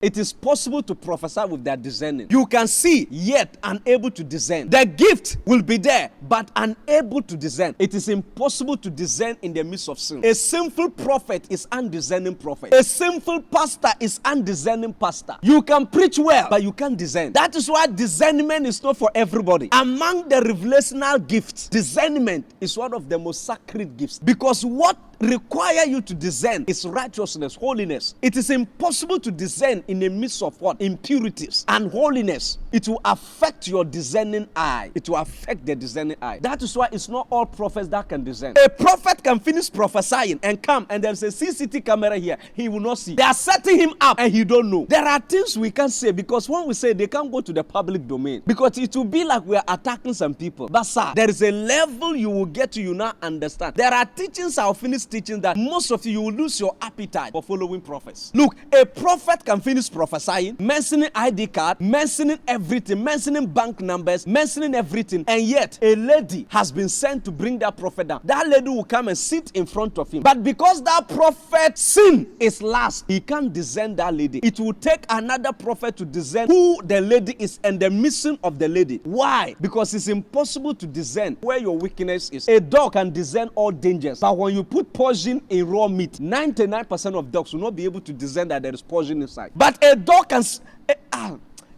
It is possible to prophesy with that discerning. You can see, yet unable to discern. The gift will be there, but unable to discern. It is impossible to discern in the midst of sin. A sinful prophet is undiscerning prophet. A sinful pastor is undiscerning pastor. You can preach well, but you can't discern. That is why discernment is not for everybody. Among the revelational gifts, discernment is one of the most sacred gifts, because what require you to discern is righteousness, holiness. It is impossible to discern in the midst of what? Impurities and holiness. It will affect your discerning eye. It will affect the discerning eye. That is why it's not all prophets that can discern. A prophet can finish prophesying and come, and there's a CCTV camera here. He will not see. They are setting him up and he don't know. There are things we can't say, because when we say, they can't go to the public domain, because it will be like we are attacking some people. But sir, there is a level you will get to, you now understand. There are teachings I'll finish teaching that most of you will lose your appetite for following prophets. Look, a prophet can finish prophesying, mentioning ID card, mentioning everything, mentioning bank numbers, mentioning everything, and yet a lady has been sent to bring that prophet down. That lady will come and sit in front of him. But because that prophet's sin is last, he can't discern that lady. It will take another prophet to discern who the lady is and the mission of the lady. Why? Because it's impossible to discern where your weakness is. A dog can discern all dangers, but when you put poison in raw meat, 99% of dogs will not be able to discern that there is poison inside. But a dog can...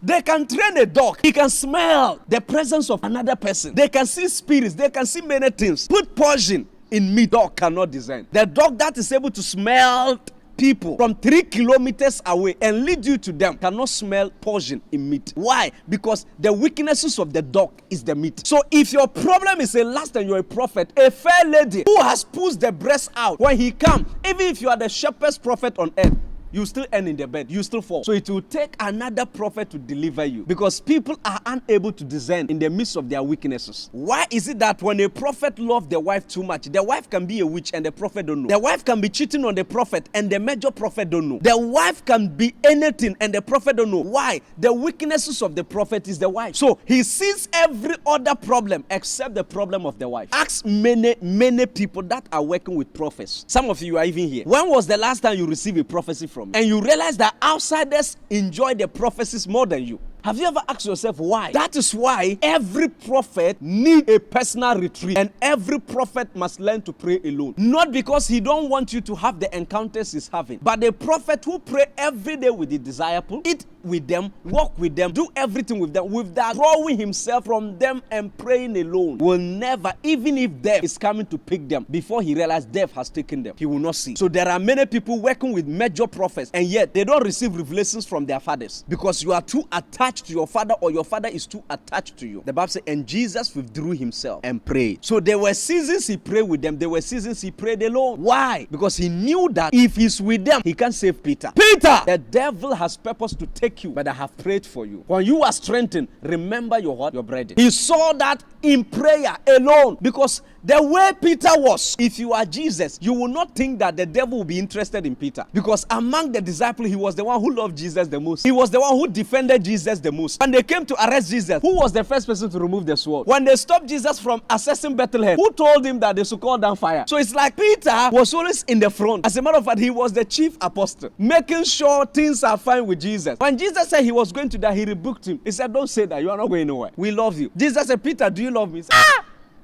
They can train a dog. He can smell the presence of another person. They can see spirits. They can see many things. Put poison in meat, dog cannot discern. The dog that is able to smell people from 3 kilometers away and lead you to them cannot smell poison in meat. Why? Because the weaknesses of the dog is the meat. So if your problem is a lust and you're a prophet, a fair lady who has pushed the breast out, when he comes, even if you are the shepherd's prophet on earth, you still end in the bed. You still fall. So it will take another prophet to deliver you, because people are unable to discern in the midst of their weaknesses. Why is it that when a prophet loves the wife too much, the wife can be a witch and the prophet don't know? The wife can be cheating on the prophet and the major prophet don't know. The wife can be anything and the prophet don't know. Why? The weaknesses of the prophet is the wife. So he sees every other problem except the problem of the wife. Ask many people that are working with prophets. Some of you are even here. When was the last time you received a prophecy from? And you realize that outsiders enjoy the prophecies more than you. Have you ever asked yourself why? That is why every prophet needs a personal retreat, and every prophet must learn to pray alone. Not because he don't want you to have the encounters he's having, but the prophet who pray every day with the disciple, eat with them, walk with them, do everything with them, with that drawing himself from them and praying alone, will never, even if death is coming to pick them, before he realizes death has taken them, he will not see. So there are many people working with major prophets, and yet they don't receive revelations from their fathers, because you are too attached to your father, or your father is too attached to you. The Bible says, and Jesus withdrew himself and prayed. So there were seasons he prayed with them. There were seasons he prayed alone. Why? Because he knew that if he's with them, he can't save Peter. Peter, the devil has purpose to take you, but I have prayed for you. When you are strengthened, remember your what? Your brethren. He saw that in prayer alone, because the way Peter was, if you are Jesus, you will not think that the devil will be interested in Peter, because among the disciples, he was the one who loved Jesus the most. He was the one who defended Jesus the most. When they came to arrest Jesus, who was the first person to remove the sword? When they stopped Jesus from accessing Bethlehem, who told him that they should call down fire? So it's like Peter was always in the front. As a matter of fact, he was the chief apostle, making sure things are fine with Jesus. When Jesus said he was going to die, he rebuked him. He said, don't say that. You are not going nowhere. We love you. Jesus said, Peter, do you love me? He said,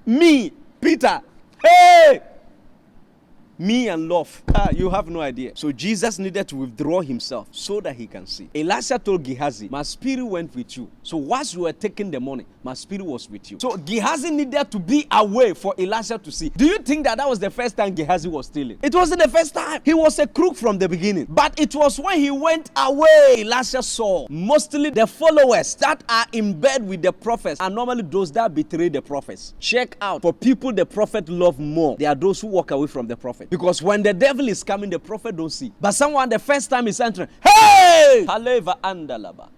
me, Peter. Hey! Me and love. You have no idea. So Jesus needed to withdraw himself so that he can see. Elisha told Gehazi, my spirit went with you. So whilst you were taking the money, my spirit was with you. So Gehazi needed to be away for Elisha to see. Do you think that was the first time Gehazi was stealing? It wasn't the first time. He was a crook from the beginning. But it was when he went away, Elisha saw. Mostly the followers that are in bed with the prophets are normally those that betray the prophets. Check out. For people the prophet love more, they are those who walk away from the prophet. Because when the devil is coming, the prophet don't see. But someone the first time is entering, hey! Haleva andalaba.